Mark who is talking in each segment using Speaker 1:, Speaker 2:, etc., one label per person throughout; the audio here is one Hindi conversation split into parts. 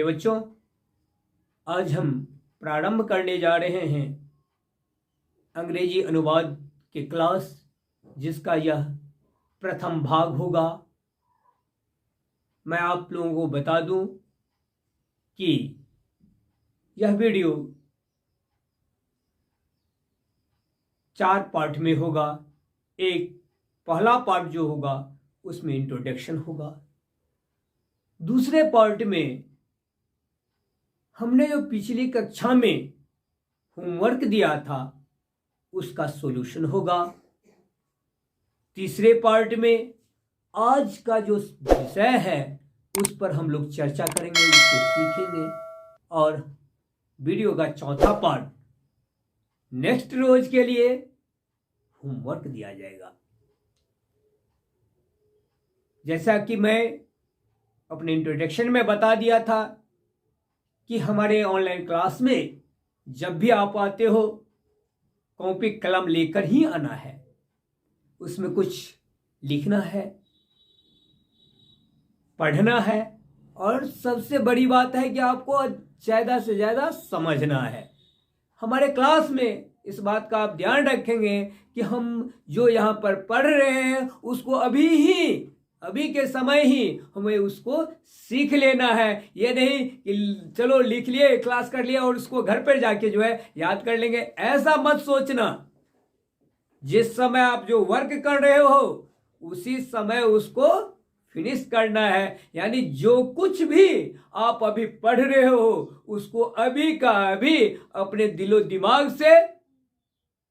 Speaker 1: बच्चों, आज हम प्रारंभ करने जा रहे हैं अंग्रेजी अनुवाद के क्लास, जिसका यह प्रथम भाग होगा। मैं आप लोगों को बता दूं कि यह वीडियो 4 पार्ट में होगा। एक पहला पार्ट जो होगा उसमें इंट्रोडक्शन होगा। दूसरे पार्ट में हमने जो पिछली कक्षा में होमवर्क दिया था उसका सॉल्यूशन होगा। तीसरे पार्ट में आज का जो विषय है उस पर हम लोग चर्चा करेंगे, उसको सीखेंगे। और वीडियो का चौथा पार्ट नेक्स्ट रोज के लिए होमवर्क दिया जाएगा। जैसा कि मैं अपने इंट्रोडक्शन में बता दिया था कि हमारे ऑनलाइन क्लास में जब भी आप आते हो कॉपी कलम लेकर ही आना है। उसमें कुछ लिखना है, पढ़ना है, और सबसे बड़ी बात है कि आपको ज़्यादा से ज़्यादा समझना है। हमारे क्लास में इस बात का आप ध्यान रखेंगे कि हम जो यहाँ पर पढ़ रहे हैं उसको अभी के समय ही हमें उसको सीख लेना है। ये नहीं कि चलो लिख लिए, क्लास कर लिया और उसको घर पर जाके जो है याद कर लेंगे। ऐसा मत सोचना। जिस समय आप जो वर्क कर रहे हो उसी समय उसको फिनिश करना है। यानी जो कुछ भी आप अभी पढ़ रहे हो उसको अभी का अभी अपने दिलो दिमाग से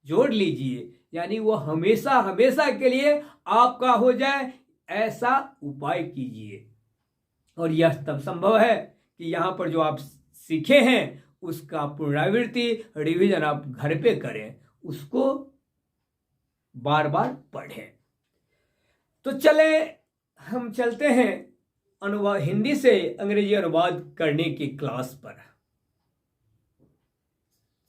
Speaker 1: जोड़ लीजिए। यानी वो हमेशा हमेशा के लिए आपका हो जाए, ऐसा उपाय कीजिए। और यह तब संभव है कि यहाँ पर जो आप सीखे हैं उसका पुनरावृत्ति रिवीजन आप घर पे करें, उसको बार बार पढ़ें। तो चले हम चलते हैं अनुवाद, हिंदी से अंग्रेजी अनुवाद करने की क्लास पर।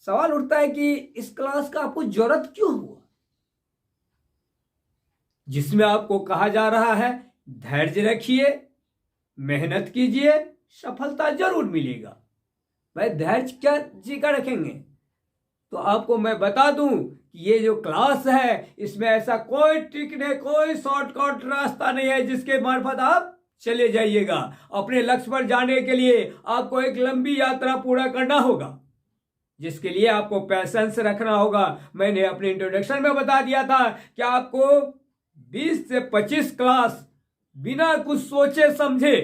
Speaker 1: सवाल उठता है कि इस क्लास का आपको जरूरत क्यों हुआ, जिसमें आपको कहा जा रहा है धैर्य रखिए, मेहनत कीजिए, सफलता जरूर मिलेगा। भाई धैर्य क्या जी का रखेंगे? तो आपको मैं बता दूं कि ये जो क्लास है इसमें ऐसा कोई ट्रिक नहीं, कोई शॉर्टकट रास्ता नहीं है जिसके मार्फत आप चले जाइएगा। अपने लक्ष्य पर जाने के लिए आपको एक लंबी यात्रा पूरा करना होगा, जिसके लिए आपको पैशेंस रखना होगा। मैंने अपने इंट्रोडक्शन में बता दिया था कि आपको 20 से 25 क्लास बिना कुछ सोचे समझे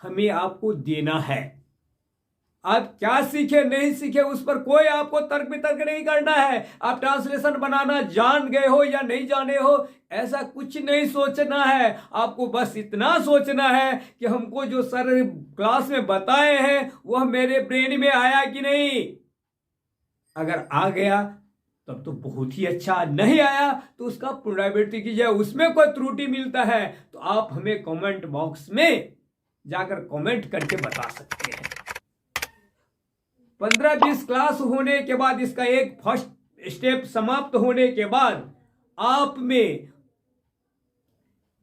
Speaker 1: हमें आपको देना है। आप क्या सीखे नहीं सीखे उस पर कोई आपको तर्क वितर्क नहीं करना है। आप ट्रांसलेशन बनाना जान गए हो या नहीं जाने हो ऐसा कुछ नहीं सोचना है। आपको बस इतना सोचना है कि हमको जो सर क्लास में बताए हैं वह मेरे ब्रेन में आया कि नहीं। अगर आ गया तब तो बहुत ही अच्छा, नहीं आया तो उसका पुनरावृत्ति कीजिए। उसमें कोई त्रुटि मिलता है तो आप हमें कमेंट बॉक्स में जाकर कमेंट करके बता सकते हैं। 15-20 क्लास होने के बाद, इसका एक फर्स्ट स्टेप समाप्त होने के बाद आप में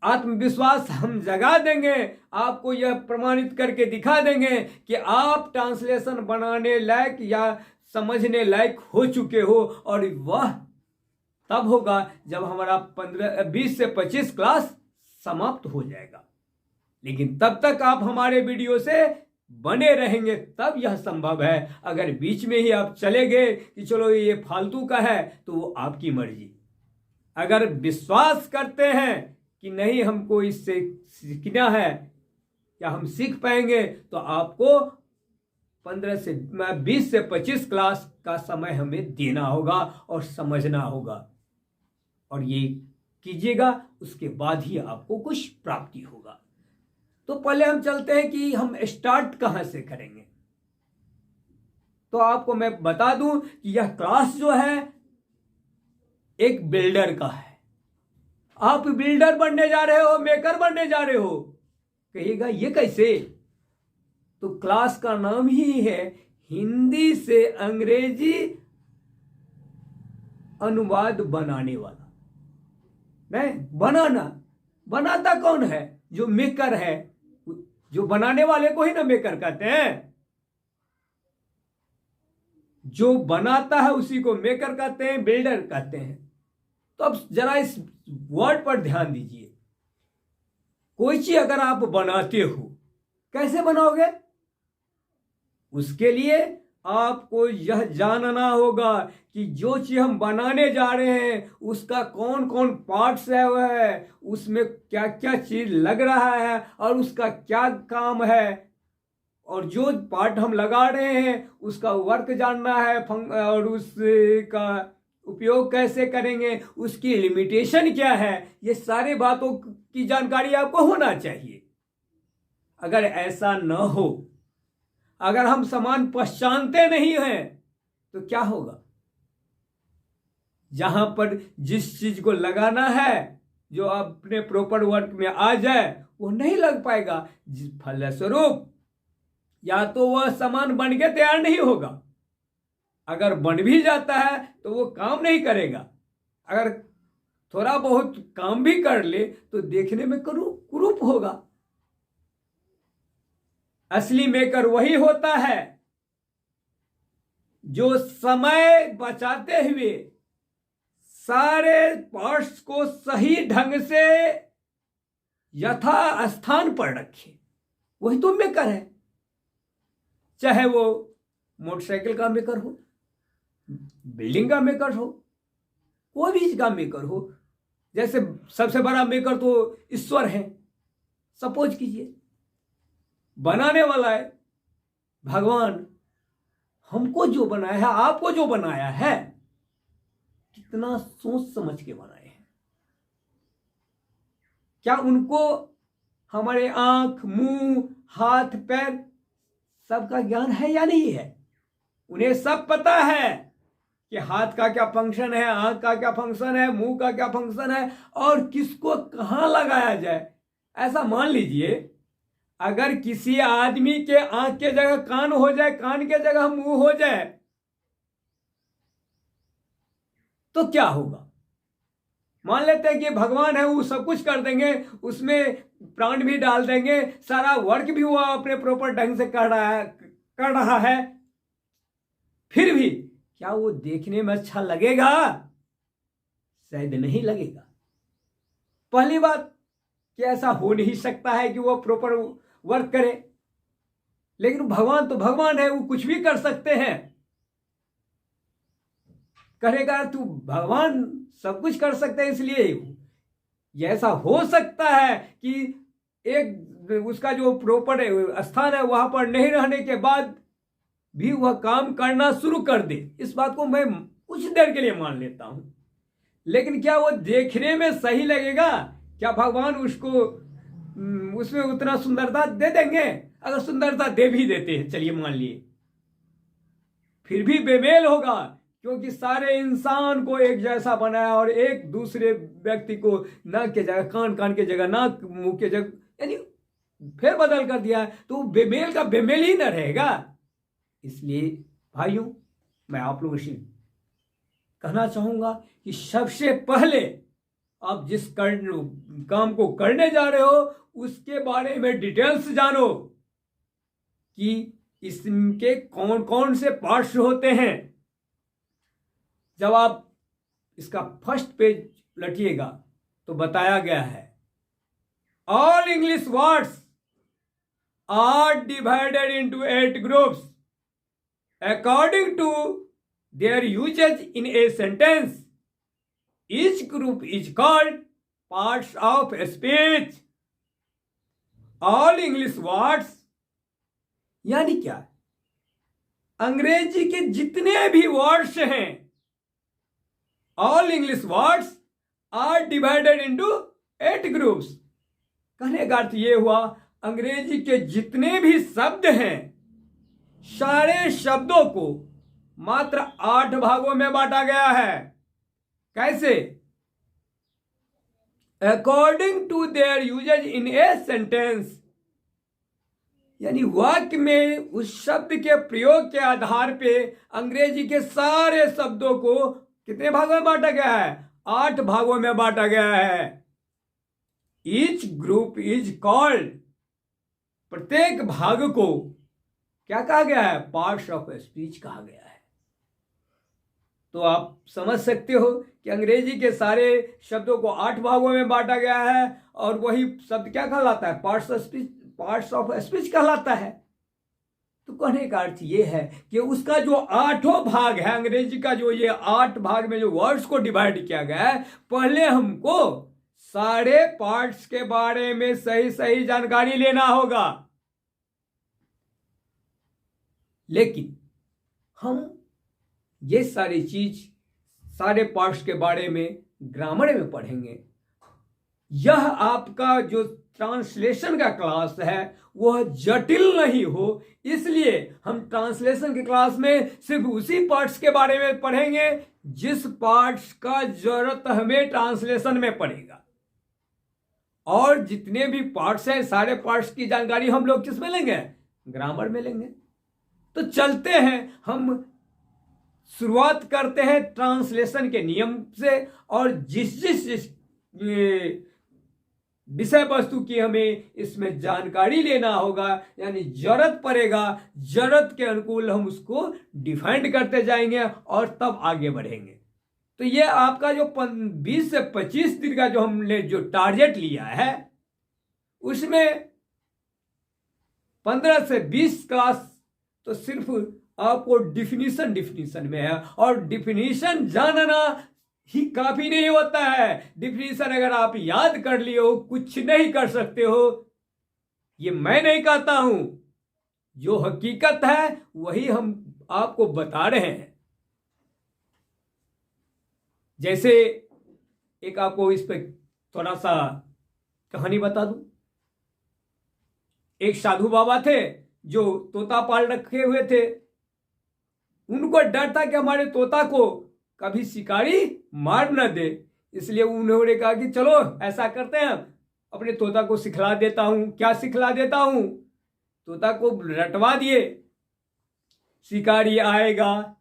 Speaker 1: आत्मविश्वास हम जगा देंगे। आपको यह प्रमाणित करके दिखा देंगे कि आप ट्रांसलेशन बनाने लायक या समझने लायक हो चुके हो। और वह तब होगा जब हमारा 20 से 25 क्लास समाप्त हो जाएगा। लेकिन तब तक आप हमारे वीडियो से बने रहेंगे तब यह संभव है। अगर बीच में ही आप चले गए कि चलो ये फालतू का है तो वो आपकी मर्जी। अगर विश्वास करते हैं कि नहीं हमको इससे सीखना है या हम सीख पाएंगे तो आपको 20 से 25 क्लास का समय हमें देना होगा और समझना होगा। और ये कीजिएगा, उसके बाद ही आपको कुछ प्राप्ति होगा। तो पहले हम चलते हैं कि हम स्टार्ट कहां से करेंगे। तो आपको मैं बता दूं कि यह क्लास जो है एक बिल्डर का है। आप बिल्डर बनने जा रहे हो, मेकर बनने जा रहे हो। कहिएगा ये कैसे? तो क्लास का नाम ही है हिंदी से अंग्रेजी अनुवाद बनाने वाला। नहीं, बनाना, बनाता कौन है? जो मेकर है, जो बनाने वाले को ही ना मेकर कहते हैं। जो बनाता है उसी को मेकर कहते हैं, बिल्डर कहते हैं। तो अब जरा इस वर्ड पर ध्यान दीजिए। कोई चीज अगर आप बनाते हो, कैसे बनाओगे? उसके लिए आपको यह जानना होगा कि जो चीज हम बनाने जा रहे हैं उसका कौन कौन पार्ट्स है, वह उसमें क्या क्या चीज लग रहा है और उसका क्या काम है, और जो पार्ट हम लगा रहे हैं उसका वर्क जानना है, और उसका उपयोग कैसे करेंगे, उसकी लिमिटेशन क्या है, ये सारे बातों की जानकारी आपको होना चाहिए। अगर ऐसा न हो, अगर हम सामान पहचानते नहीं हैं, तो क्या होगा? जहां पर जिस चीज को लगाना है, जो अपने प्रॉपर वर्क में आ जाए, वो नहीं लग पाएगा। फलस्वरूप या तो वह सामान बन के तैयार नहीं होगा, अगर बन भी जाता है तो वो काम नहीं करेगा, अगर थोड़ा बहुत काम भी कर ले तो देखने में कुरूप होगा। असली मेकर वही होता है जो समय बचाते हुए सारे पार्ट्स को सही ढंग से यथा स्थान पर रखे, वही तो मेकर है। चाहे वो मोटरसाइकिल का मेकर हो, बिल्डिंग का मेकर हो, कोई भी चीज का मेकर हो। जैसे सबसे बड़ा मेकर तो ईश्वर है। सपोज कीजिए बनाने वाला है भगवान, हमको जो बनाया है, आपको जो बनाया है, कितना सोच समझ के बनाए हैं। क्या उनको हमारे आंख, मुंह, हाथ, पैर सबका ज्ञान है या नहीं है? उन्हें सब पता है कि हाथ का क्या फंक्शन है, आंख का क्या फंक्शन है, मुंह का क्या फंक्शन है, और किसको कहां लगाया जाए। ऐसा मान लीजिए अगर किसी आदमी के आंख के जगह कान हो जाए, कान के जगह मुंह हो जाए, तो क्या होगा? मान लेते हैं कि भगवान है, वो सब कुछ कर देंगे, उसमें प्राण भी डाल देंगे, सारा वर्क भी वो अपने प्रॉपर ढंग से कर रहा है, फिर भी क्या वो देखने में अच्छा लगेगा? शायद नहीं लगेगा। पहली बात कि ऐसा हो नहीं सकता है कि वो प्रॉपर वर्क करे। लेकिन भगवान तो भगवान है, वो कुछ भी कर सकते हैं। कहेगा तू भगवान सब कुछ कर सकते हैं, इसलिए ऐसा हो सकता है कि एक उसका जो प्रॉपर स्थान है वहां पर नहीं रहने के बाद भी वह काम करना शुरू कर दे। इस बात को मैं कुछ देर के लिए मान लेता हूं। लेकिन क्या वो देखने में सही लगेगा? क्या भगवान उसको उसमें उतना सुंदरता दे देंगे? अगर सुंदरता दे भी देते हैं, चलिए मान लिए, फिर भी बेमेल होगा, क्योंकि सारे इंसान को एक जैसा बनाया और एक दूसरे व्यक्ति को नाक के जगह कान, कान के जगह नाक, मुंह के जगह यानी फिर बदल कर दिया, तो बेमेल का बेमेल ही न रहेगा। इसलिए भाइयों, मैं आप लोगों से कहना चाहूंगा कि सबसे पहले आप जिस काम को करने जा रहे हो उसके बारे में डिटेल्स जानो कि इसके कौन कौन से पार्ट्स होते हैं। जब आप इसका फर्स्ट पेज लटिएगा तो बताया गया है, all English words are divided into 8 groups according to their usage in a sentence. Each group is called parts of speech. All English words यानी क्या? अंग्रेजी के जितने भी वर्ड्स हैं, all English words are divided into 8 groups. कहने का अर्थ यह हुआ, अंग्रेजी के जितने भी शब्द हैं, सारे शब्दों को मात्र 8 भागों में बांटा गया है। कैसे? According to their usages in a sentence, यानी वाक्य में उस शब्द के प्रयोग के आधार पे अंग्रेजी के सारे शब्दों को कितने भागों में बांटा गया है? 8 भागों में बांटा गया है। ईच ग्रुप इज कॉल्ड प्रत्येक भाग को क्या कहा गया है? पार्ट्स ऑफ स्पीच कहा गया है। तो आप समझ सकते हो कि अंग्रेजी के सारे शब्दों को 8 भागों में बांटा गया है और वही शब्द क्या कहलाता है? पार्ट्स ऑफ स्पीच कहलाता है। तो कहने का अर्थ ये है कि उसका जो 8 भाग है, अंग्रेजी का जो ये 8 भाग में जो वर्ड्स को डिवाइड किया गया है, पहले हमको सारे पार्ट्स के बारे में सही सही जानकारी लेना होगा। लेकिन हम ये सारी चीज सारे पार्ट्स के बारे में ग्रामर में पढ़ेंगे। यह आपका जो ट्रांसलेशन का क्लास है वह जटिल नहीं हो, इसलिए हम ट्रांसलेशन के क्लास में सिर्फ उसी पार्ट्स के बारे में पढ़ेंगे जिस पार्ट्स का जरूरत हमें ट्रांसलेशन में पड़ेगा। और जितने भी पार्ट्स हैं सारे पार्ट्स की जानकारी हम लोग किस में लेंगे? ग्रामर में लेंगे। तो चलते हैं, हम शुरुआत करते हैं ट्रांसलेशन के नियम से, और जिस विषय वस्तु की हमें इसमें जानकारी लेना होगा, यानी जरूरत पड़ेगा, जरूरत के अनुकूल हम उसको डिफाइंड करते जाएंगे और तब आगे बढ़ेंगे। तो ये आपका जो 20 से 25 दिन का जो हमने जो टारगेट लिया है, उसमें 15 से 20 क्लास तो सिर्फ आपको डिफिनीशन में है, और डिफिनीशन जानना ही काफी नहीं होता है। डिफिनीशन अगर आप याद कर लिए हो कुछ नहीं कर सकते हो। ये मैं नहीं कहता हूं, जो हकीकत है वही हम आपको बता रहे हैं। जैसे एक आपको इस पे थोड़ा सा कहानी बता दूं। एक साधु बाबा थे जो तोता पाल रखे हुए थे। उनको डर था कि हमारे तोता को कभी शिकारी मार न दे, इसलिए उन्होंने कहा कि चलो ऐसा करते हैं, अपने तोता को सिखला देता हूं। क्या सिखला देता हूं? तोता को रटवा दिए, शिकारी आएगा,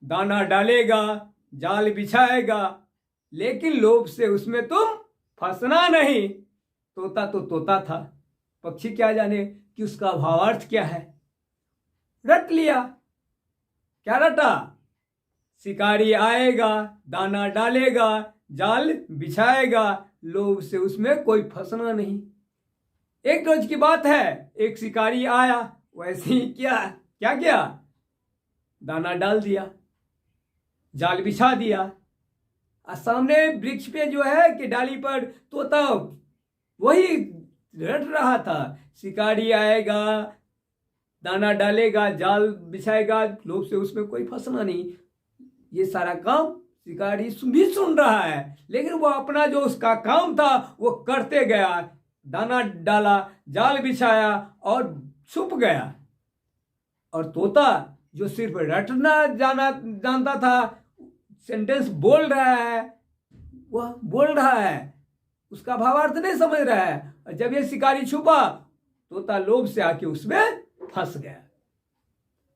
Speaker 1: दाना डालेगा, जाल बिछाएगा, लेकिन लोभ से उसमें तुम फंसना नहीं। तोता तो तोता था, पक्षी क्या जाने कि उसका भावार्थ क्या है। रट लिया। क्या रटा? शिकारी आएगा, दाना डालेगा, जाल बिछाएगा, लोभ से उसमें कोई फंसना नहीं। एक रोज की बात है, एक शिकारी आया, वैसे ही क्या किया? दाना डाल दिया, जाल बिछा दिया, और सामने वृक्ष पे जो है कि डाली पर तोता वही रट रहा था, शिकारी आएगा, दाना डालेगा, जाल बिछाएगा, लोभ से उसमें कोई फंसना नहीं। ये सारा काम शिकारी भी सुन रहा है, लेकिन वो अपना जो उसका काम था वो करते गया। दाना डाला, जाल बिछाया और छुप गया। और तोता जो सिर्फ रटना जानता था, सेंटेंस बोल रहा है, वह बोल रहा है, उसका भावार्थ नहीं समझ रहा है। और जब ये शिकारी छुपा, तोता लोभ से आके उसमें फंस गया।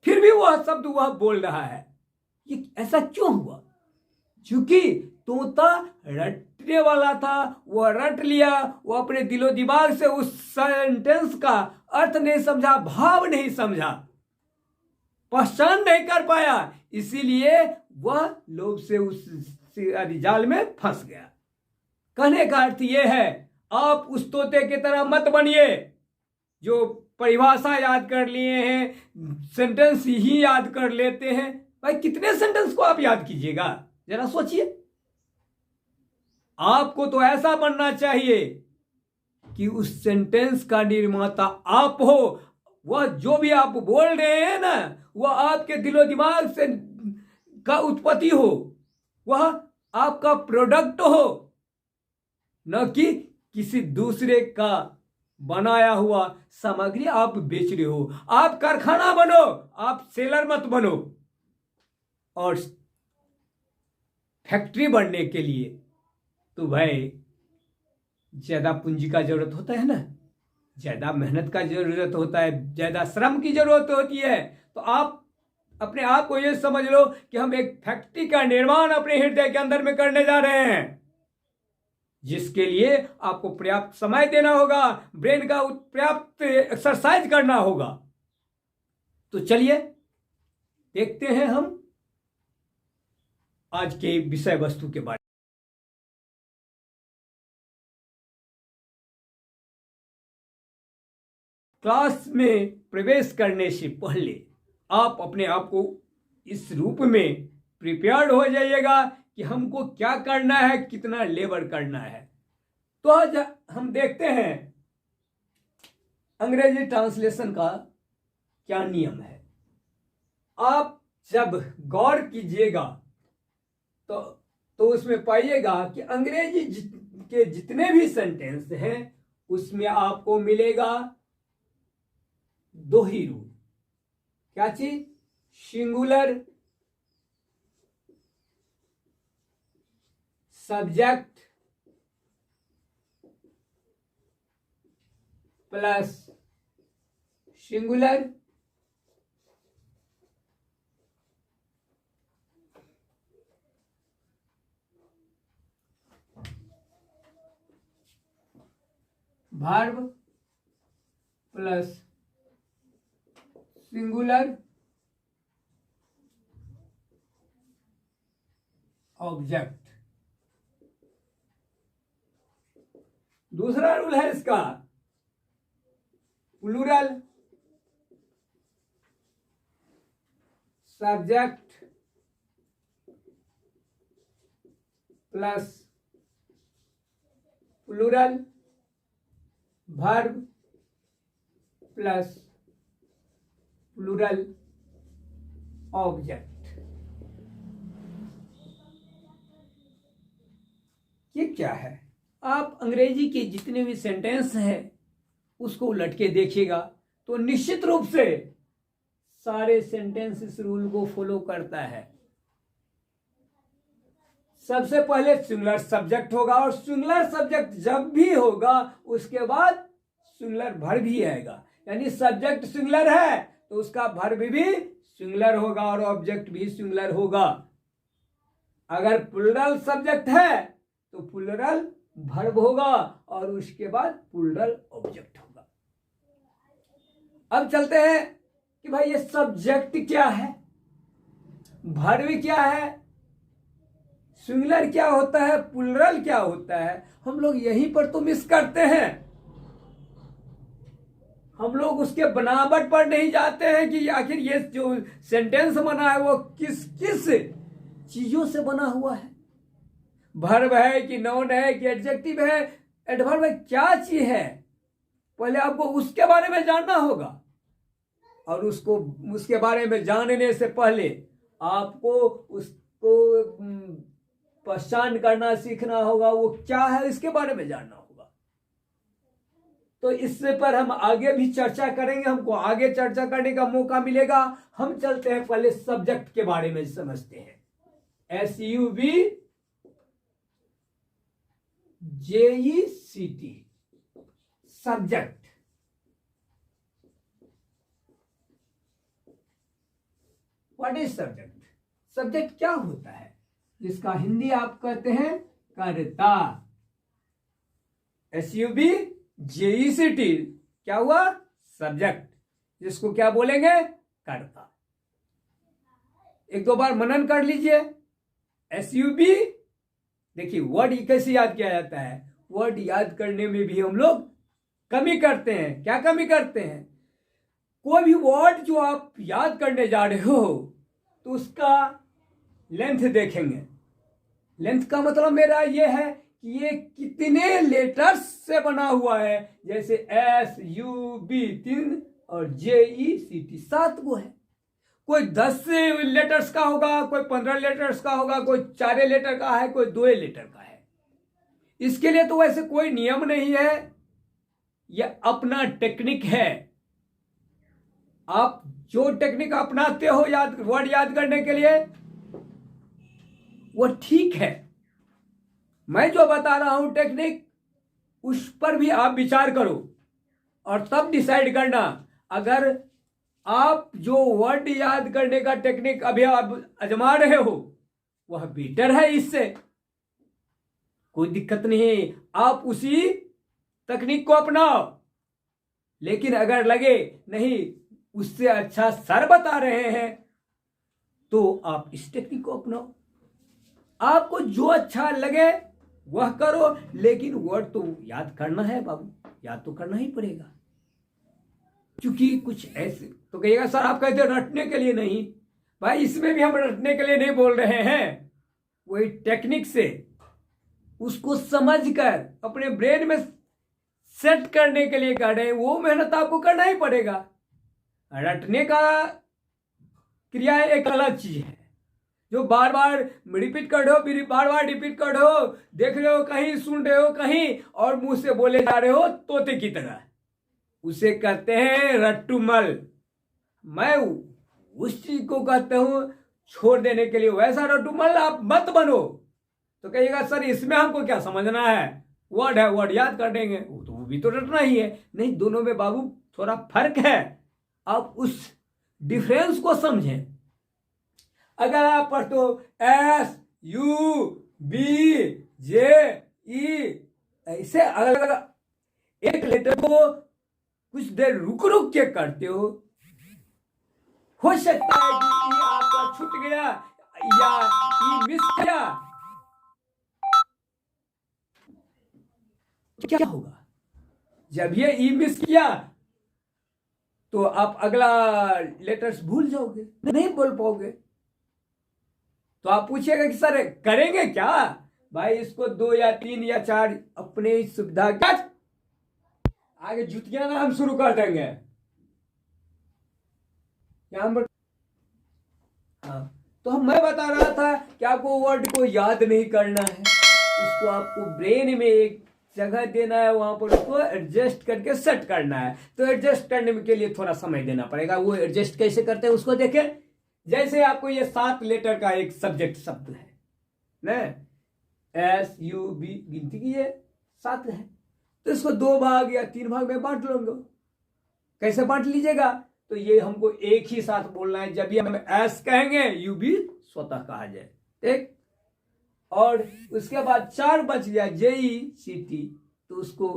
Speaker 1: फिर भी वह शब्द वह बोल रहा है। ये ऐसा क्यों हुआ? क्योंकि तोता रटने वाला था, वह रट लिया, वो अपने दिलो दिमाग से उस सेंटेंस का अर्थ नहीं समझा, भाव नहीं समझा, पहचान नहीं कर पाया, इसीलिए वह लोभ से उस जाल में फंस गया। कहने का अर्थ यह है, आप उस तोते की तरह मत बनिए जो परिभाषा याद कर लिए हैं, सेंटेंस ही याद कर लेते हैं। भाई कितने सेंटेंस को आप याद कीजिएगा, जरा सोचिए। आपको तो ऐसा बनना चाहिए कि उस सेंटेंस का निर्माता आप हो। वह जो भी आप बोल रहे हैं ना, वह आपके दिलो दिमाग से का उत्पत्ति हो, वह आपका प्रोडक्ट हो, न कि किसी दूसरे का बनाया हुआ सामग्री आप बेच रहे हो। आप कारखाना बनो, आप सेलर मत बनो। और फैक्ट्री बनने के लिए तो भाई ज्यादा पूंजी का जरूरत होता है ना, ज्यादा मेहनत का जरूरत होता है, ज्यादा श्रम की जरूरत होती है। तो आप अपने आप को ये समझ लो कि हम एक फैक्ट्री का निर्माण अपने हृदय के अंदर में करने जा रहे हैं। जिसके लिए आपको पर्याप्त समय देना होगा, ब्रेन का पर्याप्त एक्सरसाइज करना होगा। तो चलिए देखते हैं हम आज के विषय वस्तु के बारे में। क्लास में प्रवेश करने से पहले आप अपने आप को इस रूप में प्रिपेयर्ड हो जाइएगा कि हमको क्या करना है, कितना लेबर करना है। तो आज हम देखते हैं अंग्रेजी ट्रांसलेशन का क्या नियम है। आप जब गौर कीजिएगा तो उसमें पाइएगा कि अंग्रेजी के जितने भी सेंटेंस हैं उसमें आपको मिलेगा दो ही रूल। क्या चीज? Singular subject plus singular verb plus singular object. दूसरा रूल है इसका plural subject plus plural verb plus plural object. ये क्या है? आप अंग्रेजी के जितने भी सेंटेंस हैं उसको उलट के देखिएगा तो निश्चित रूप से सारे सेंटेंस इस रूल को फॉलो करता है। सबसे पहले सिंगुलर सब्जेक्ट होगा और सिंगुलर सब्जेक्ट जब भी होगा उसके बाद सिंगुलर वर्ब भी आएगा। यानी सब्जेक्ट सिंगुलर है तो उसका वर्ब भी सिंगुलर होगा और ऑब्जेक्ट भी सिंगुलर होगा। अगर प्लूरल सब्जेक्ट है तो प्लूरल वर्ब होगा और उसके बाद प्लूरल ऑब्जेक्ट होगा। अब चलते हैं कि भाई ये सब्जेक्ट क्या है, वर्ब क्या है, सिंगुलर क्या होता है, प्लूरल क्या होता है। हम लोग यहीं पर तो मिस करते हैं। हम लोग उसके बनावट पर नहीं जाते हैं कि आखिर ये जो सेंटेंस बना है वो किस किस चीजों से बना हुआ है। वर्ब है कि नाउन है कि एडजेक्टिव है, एडवर्ब है, क्या चीज है, पहले आपको उसके बारे में जानना होगा। और उसके बारे में जानने से पहले आपको उसको पहचान करना सीखना होगा, वो क्या है इसके बारे में जानना होगा। तो इससे पर हम आगे भी चर्चा करेंगे, हमको आगे चर्चा करने का मौका मिलेगा। हम चलते हैं पहले सब्जेक्ट के बारे में समझते हैं। SUBJECT subject. What is subject? Subject क्या होता है? जिसका हिंदी आप कहते हैं कर्ता। SUBJECT क्या हुआ? सब्जेक्ट, जिसको क्या बोलेंगे? कर्ता। एक दो बार मनन कर लीजिए। SUB, देखिए वर्ड कैसे याद किया जाता है। वर्ड याद करने में भी हम लोग कमी करते हैं। क्या कमी करते हैं? कोई भी वर्ड जो आप याद करने जा रहे हो तो उसका लेंथ देखेंगे। लेंथ का मतलब मेरा ये है कि ये कितने लेटर्स से बना हुआ है। जैसे SUB 3 और JECT 7 गो है। कोई 10 लेटर्स का होगा, कोई 15 लेटर्स का होगा, कोई 4 लेटर का है, कोई 2 लेटर का है। इसके लिए तो वैसे कोई नियम नहीं है, यह अपना टेक्निक है। आप जो टेक्निक अपनाते हो वर्ड याद करने के लिए वो ठीक है। मैं जो बता रहा हूं टेक्निक, उस पर भी आप विचार करो और तब डिसाइड करना। अगर आप जो वर्ड याद करने का टेक्निक अभी आप आजमा रहे हो वह बेटर है इससे, कोई दिक्कत नहीं है, आप उसी तकनीक को अपनाओ। लेकिन अगर लगे नहीं उससे अच्छा सर बता रहे हैं तो आप इस टेक्निक को अपनाओ। आपको जो अच्छा लगे वह करो, लेकिन वर्ड तो याद करना है बाबू, याद तो करना ही पड़ेगा। क्योंकि कुछ ऐसे तो कहिएगा सर आप कहते रटने के लिए नहीं, भाई इसमें भी हम रटने के लिए नहीं बोल रहे हैं, वही टेक्निक से उसको समझकर अपने ब्रेन में सेट करने के लिए कर रहे हैं, वो मेहनत आपको करना ही पड़ेगा। रटने का क्रिया एक अलग चीज है, जो बार बार रिपीट कर रहे हो, बार बार रिपीट कर रहे हो, देख रहे हो कहीं, सुन रहे हो कहीं, और मुंह से बोले जा रहे हो तोते की तरह, उसे कहते हैं रट्टुमल। मैं उस चीज को कहता हूं छोड़ देने के लिए, वैसा रट्टुमल आप मत बनो। तो कहिएगा सर इसमें हमको क्या समझना है, वर्ड है वर्ड याद कर देंगे, वो भी तो रटना ही है। नहीं, दोनों में बाबू थोड़ा फर्क है, आप उस डिफरेंस को समझें। अगर आप पढ़ते हो SUBJE, ऐसे अलग अलग एक लेटर को कुछ देर रुक रुक के करते हो सकता है कि आपका छूट गया या मिस किया, क्या होगा जब ये मिस किया तो आप अगला लेटर्स भूल जाओगे, नहीं बोल पाओगे। तो आप पूछिएगा कि सर करेंगे क्या, भाई इसको 2 या 3 या 4 अपने सुविधा का आगे जुतियां ना हम शुरू कर देंगे यहां पर। हाँ, तो मैं बता रहा था कि आपको वर्ड को याद नहीं करना है, उसको आपको ब्रेन में एक जगह देना है, वहां पर उसको एडजस्ट करके सेट करना है। तो एडजस्ट करने के लिए थोड़ा समय देना पड़ेगा। वो एडजस्ट कैसे करते हैं उसको देखें। जैसे आपको ये 7 लेटर का एक सब्जेक्ट शब्द है ना, SUB गिनती की ये 7 है, तो इसको 2 भाग या 3 भाग में बांट लोगे। कैसे बांट लीजिएगा, तो ये हमको एक ही साथ बोलना है। जब भी हम एस कहेंगे UB स्वतः कहा जाए, ठीक। और उसके बाद 4 बच गया JECT, तो उसको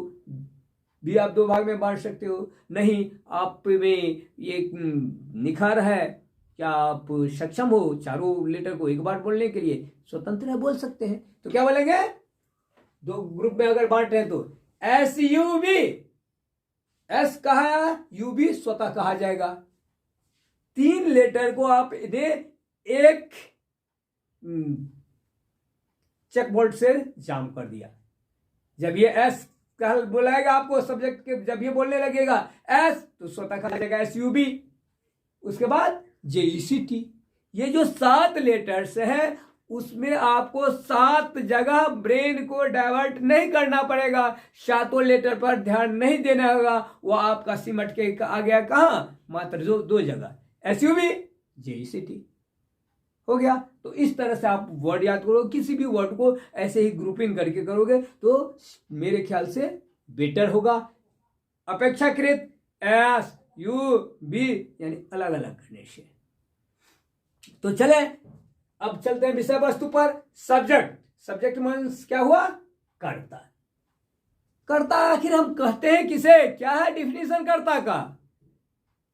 Speaker 1: भी आप 2 भाग में बांट सकते हो। नहीं आप में ये निखार है, क्या आप सक्षम हो चारों लेटर को एक बार बोलने के लिए, स्वतंत्र है, बोल सकते हैं। तो क्या बोलेंगे, 2 ग्रुप में अगर बांट रहे हैं तो SUB, S कहा, UB स्वतः कहा जाएगा। 3 लेटर को आप दे एक चेक बोर्ड से जाम कर दिया। जब ये S कहा बुलाएगा आपको सब्जेक्ट के, जब ये बोलने लगेगा S तो स्वतः कहा जाएगा SUB। उसके बाद JECT। ये जो 7 लेटर्स है उसमें आपको 7 जगह ब्रेन को डाइवर्ट नहीं करना पड़ेगा, 7 लेटर पर ध्यान नहीं देना होगा। वो आपका सिमट के आ गया कहां, मात्र 2 जगह, SUB JECT हो गया। तो इस तरह से आप वर्ड याद करो, किसी भी वर्ड को ऐसे ही ग्रुपिंग करके करोगे तो मेरे ख्याल से बेटर होगा अपेक्षाकृत SUB यानी अलग अलग करने से। तो चले अब चलते हैं विषय वस्तु पर। सब्जेक्ट मीन्स क्या हुआ, कर्ता। कर्ता आखिर हम कहते हैं किसे, क्या है डिफिनीशन कर्ता का,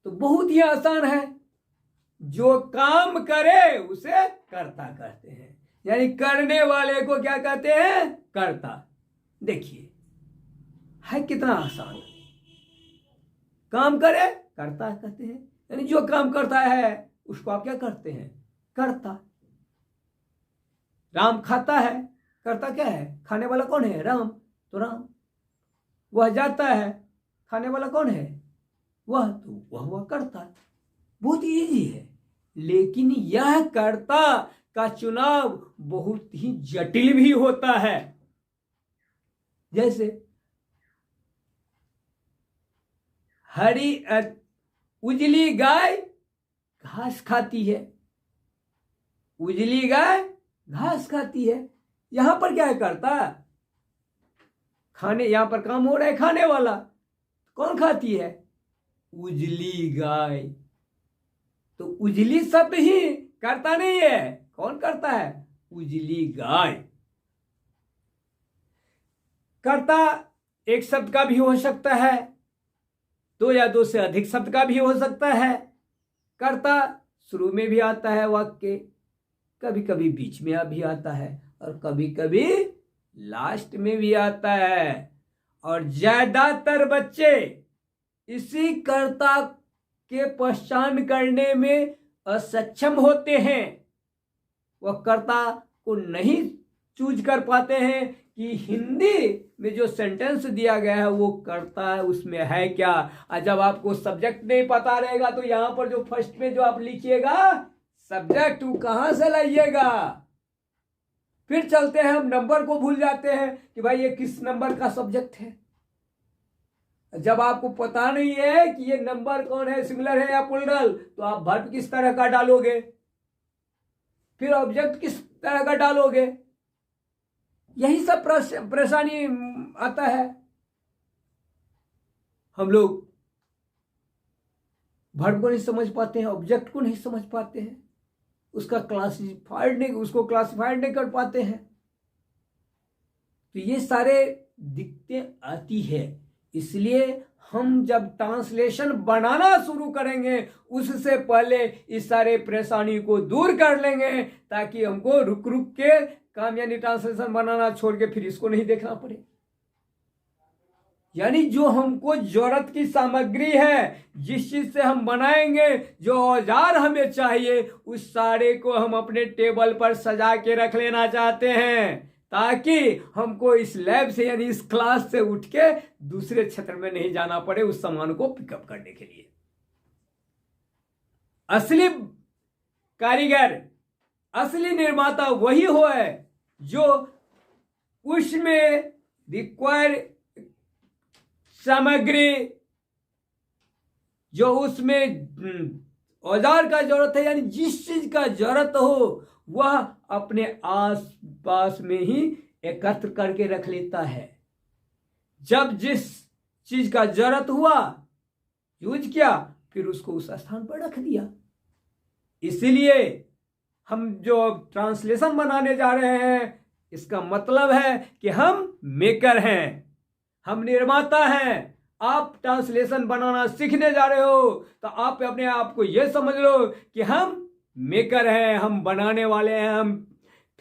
Speaker 1: तो बहुत ही आसान है, जो काम करे उसे कर्ता कहते हैं। यानी करने वाले को क्या कहते हैं, कर्ता। देखिए है कितना आसान, काम करे कर्ता कहते हैं, यानी जो काम करता है उसको आप क्या करते हैं, कर्ता। राम खाता है, कर्ता क्या है, खाने वाला कौन है, राम, तो राम। वह जाता है, खाने वाला कौन है, वह, तो वह कर्ता। बहुत इजी है, लेकिन यह कर्ता का चुनाव बहुत ही जटिल भी होता है। जैसे हरी उजली गाय घास खाती है, उजली गाय घास खाती है। यहां पर क्या है, करता खाने, यहां पर काम हो रहा है खाने वाला, कौन खाती है, उजली गाय। तो उजली शब्द ही करता नहीं है, कौन करता है, उजली गाय। कर्ता एक शब्द का भी हो सकता है, दो या दो से अधिक शब्द का भी हो सकता है। कर्ता शुरू में भी आता है वाक्य, कभी कभी बीच में भी आता है और कभी कभी लास्ट में भी आता है। और ज्यादातर बच्चे इसी कर्ता के पहचान करने में असक्षम होते हैं। वह कर्ता को नहीं चूज कर पाते हैं कि हिंदी में जो सेंटेंस दिया गया है वो कर्ता है, उसमें है क्या। और जब आपको सब्जेक्ट नहीं पता रहेगा तो यहां पर जो फर्स्ट में जो आप लिखिएगा सब्जेक्ट, वो कहां से लाइएगा। फिर चलते हैं, हम नंबर को भूल जाते हैं कि भाई ये किस नंबर का सब्जेक्ट है। जब आपको पता नहीं है कि ये नंबर कौन है, सिंगुलर है या प्लूरल, तो आप वर्ब किस तरह का डालोगे, फिर ऑब्जेक्ट किस तरह का डालोगे। यही सब परेशानी आता है। हम लोग वर्ब को नहीं समझ पाते हैं, ऑब्जेक्ट को नहीं समझ पाते हैं, उसको क्लासिफाइड नहीं कर पाते हैं। तो ये सारे दिक्कतें आती है। इसलिए हम जब ट्रांसलेशन बनाना शुरू करेंगे उससे पहले इस सारे परेशानी को दूर कर लेंगे, ताकि हमको रुक रुक के काम यानी ट्रांसलेशन बनाना छोड़ के फिर इसको नहीं देखना पड़े। यानी जो हमको जरूरत की सामग्री है, जिस चीज से हम बनाएंगे, जो औजार हमें चाहिए, उस सारे को हम अपने टेबल पर सजा के रख लेना चाहते हैं, ताकि हमको इस लैब से यानी इस क्लास से उठ के दूसरे क्षेत्र में नहीं जाना पड़े उस सामान को पिकअप करने के लिए। असली कारीगर, असली निर्माता वही हो है जो उसमें रिक्वायर सामग्री, जो उसमें औजार का जरूरत है, यानी जिस चीज का जरूरत हो वह अपने आस पास में ही एकत्र करके रख लेता है। जब जिस चीज का जरूरत हुआ यूज किया, फिर उसको उस स्थान पर रख दिया। इसीलिए हम जो ट्रांसलेशन बनाने जा रहे हैं, इसका मतलब है कि हम मेकर हैं, हम निर्माता हैं। आप ट्रांसलेशन बनाना सीखने जा रहे हो तो आप अपने आप को यह समझ लो कि हम मेकर हैं, हम बनाने वाले हैं, हम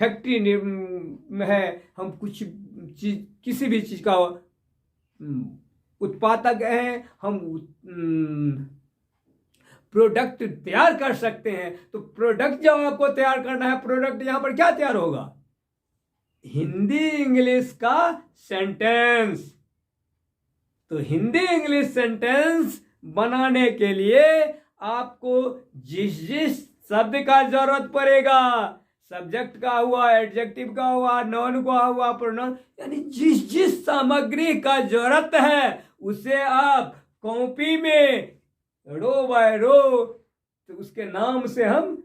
Speaker 1: फैक्ट्री में है, हम कुछ चीज, किसी भी चीज का उत्पादक हैं, हम प्रोडक्ट तैयार कर सकते हैं। तो प्रोडक्ट जब आपको तैयार करना है, प्रोडक्ट यहां पर क्या तैयार होगा, हिंदी इंग्लिश का सेंटेंस। तो हिंदी इंग्लिश सेंटेंस बनाने के लिए आपको जिस जिस शब्द का जरूरत पड़ेगा, सब्जेक्ट का हुआ, एडजेक्टिव का हुआ, नाउन का हुआ, प्रोनाउन, यानी जिस जिस सामग्री का जरूरत है उसे आप कॉपी में रो बाय रो तो उसके नाम से हम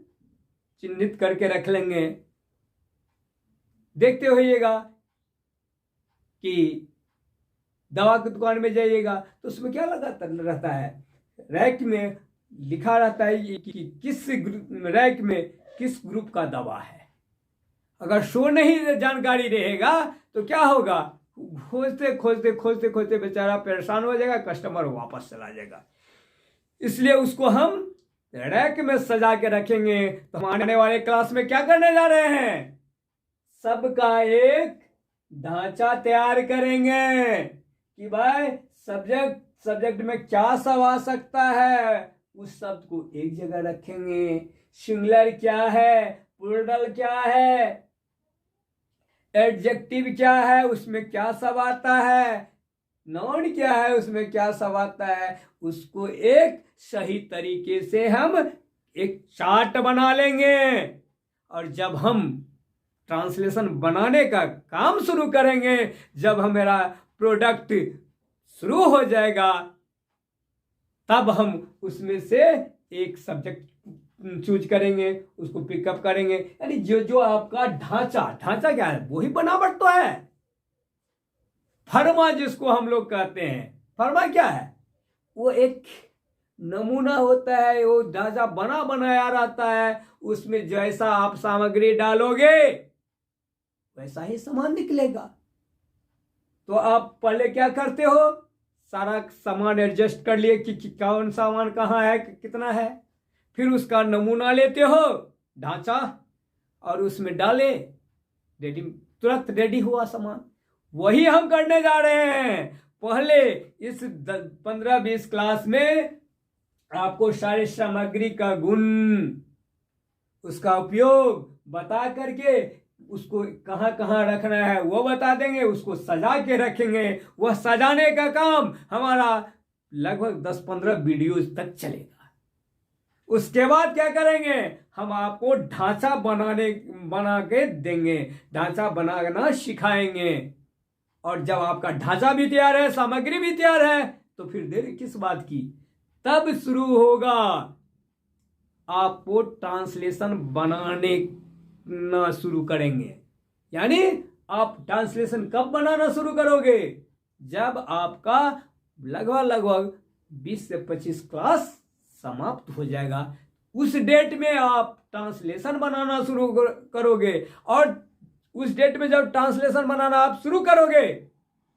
Speaker 1: चिन्हित करके रख लेंगे। देखते होइएगा कि दवा की दुकान में जाइएगा तो उसमें क्या लगा रहता है, रैक में लिखा रहता है कि किस रैक में किस ग्रुप का दवा है। अगर शो नहीं जानकारी रहेगा तो क्या होगा, खोजते खोजते खोजते खोजते बेचारा परेशान हो जाएगा, कस्टमर वापस चला जाएगा। इसलिए उसको हम रैक में सजा के रखेंगे। तो हम आने वाले क्लास में क्या करने जा रहे हैं, सबका एक ढांचा तैयार करेंगे कि भाई सब्जेक्ट में क्या सब आ सकता है, उस शब्द को एक जगह रखेंगे। सिंगुलर क्या है, प्लूरल क्या है, एडजेक्टिव क्या है, उसमें क्या सब आता है, नाउन क्या है, उसमें क्या सब आता है, उसको एक सही तरीके से हम एक चार्ट बना लेंगे। और जब हम ट्रांसलेशन बनाने का काम शुरू करेंगे, जब हमारा प्रोडक्ट शुरू हो जाएगा, तब हम उसमें से एक सब्जेक्ट चूज करेंगे, उसको पिकअप करेंगे। यानी जो जो आपका ढांचा क्या है, वही बनावट तो है। फर्मा जिसको हम लोग कहते हैं, फर्मा क्या है, वो एक नमूना होता है, वो ढांचा बना बनाया रहता है, उसमें जैसा आप सामग्री डालोगे वैसा ही सामान निकलेगा। तो आप पहले क्या करते हो, सारा सामान एडजस्ट कर लिए कि कौन सामान कहाँ है, कितना है। फिर उसका नमूना लेते हो, ढांचा, और उसमें डाले, रेडी, तुरंत रेडी हुआ सामान। वही हम करने जा रहे हैं। पहले इस 15-20 क्लास में आपको सारी सामग्री का गुण, उसका उपयोग बता करके उसको कहाँ कहाँ रखना है वो बता देंगे, उसको सजा के रखेंगे। वह सजाने का काम हमारा लगभग 10-15 वीडियोज तक चलेगा। उसके बाद क्या करेंगे, हम आपको ढांचा बना के देंगे, ढांचा बनाना सिखाएंगे। और जब आपका ढांचा भी तैयार है, सामग्री भी तैयार है, तो फिर देर किस बात की, तब शुरू होगा आपको ट्रांसलेशन बनाने ना शुरू करेंगे। यानी आप ट्रांसलेशन कब बनाना शुरू करोगे, जब आपका लगभग 20 से 25 क्लास समाप्त हो जाएगा। उस डेट में आप ट्रांसलेशन बनाना शुरू करोगे। और उस डेट में जब ट्रांसलेशन बनाना आप शुरू करोगे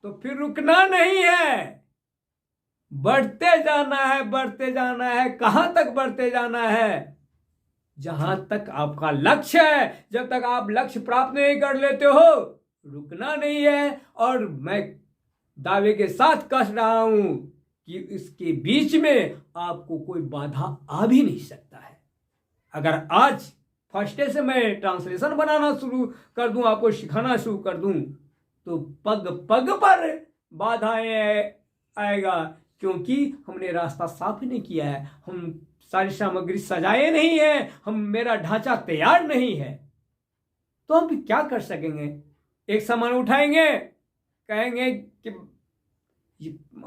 Speaker 1: तो फिर रुकना नहीं है, बढ़ते जाना है, बढ़ते जाना है। कहां तक बढ़ते जाना है, जहां तक आपका लक्ष्य है। जब तक आप लक्ष्य प्राप्त नहीं कर लेते हो, रुकना नहीं है। और मैं दावे के साथ कह रहा हूं कि इसके बीच में आपको कोई बाधा आ भी नहीं सकता है। अगर आज फर्स्ट डे से मैं ट्रांसलेशन बनाना शुरू कर दूं, आपको सिखाना शुरू कर दूं, तो पग पग पर बाधाएं आएगा, क्योंकि हमने रास्ता साफ नहीं किया है, हम सारी सामग्री सजाए नहीं है, मेरा ढांचा तैयार नहीं है। तो हम क्या कर सकेंगे। एक सामान उठाएंगे, कहेंगे कि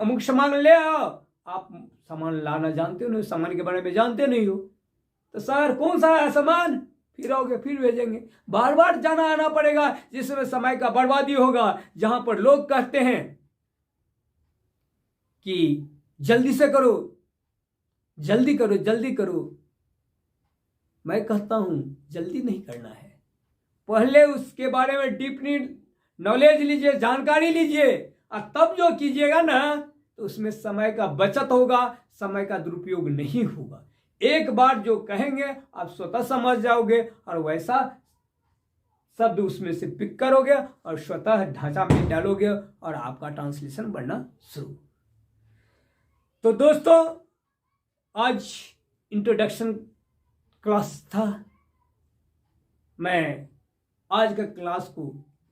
Speaker 1: अमुक सामान ले आओ, आप सामान लाना जानते हो नहीं, सामान के बारे में जानते नहीं हो, तो सर कौन सा है सामान, फिर आओगे, फिर भेजेंगे। बार बार जाना आना पड़ेगा, जिसमें समय का बर्बादी होगा। जहां पर लोग कहते हैं कि जल्दी से करो, जल्दी करो, जल्दी करो, मैं कहता हूं जल्दी नहीं करना है। पहले उसके बारे में डीपली नॉलेज लीजिए, जानकारी लीजिए, और तब जो कीजिएगा ना, तो उसमें समय का बचत होगा, समय का दुरुपयोग नहीं होगा। एक बार जो कहेंगे आप स्वतः समझ जाओगे, और वैसा शब्द उसमें से पिक करोगे और स्वतः ढांचा में डालोगे, और आपका ट्रांसलेशन बढ़ना शुरू। तो दोस्तों, आज इंट्रोडक्शन क्लास था। मैं आज का क्लास को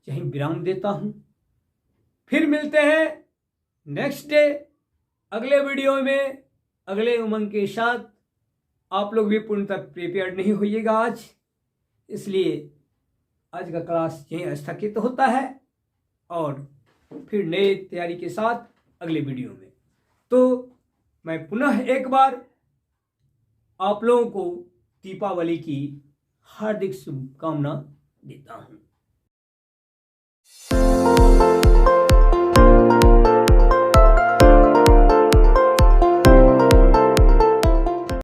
Speaker 1: यहीं विराम देता हूं। फिर मिलते हैं नेक्स्ट डे अगले वीडियो में, अगले उमंग के साथ। आप लोग भी पूर्णतः प्रिपेयर्ड नहीं होइएगा आज, इसलिए आज का क्लास यहीं स्थगित होता है, और फिर नए तैयारी के साथ अगले वीडियो में। तो मैं पुनः एक बार आप लोगों को दीपावली की हार्दिक शुभकामना देता हूं।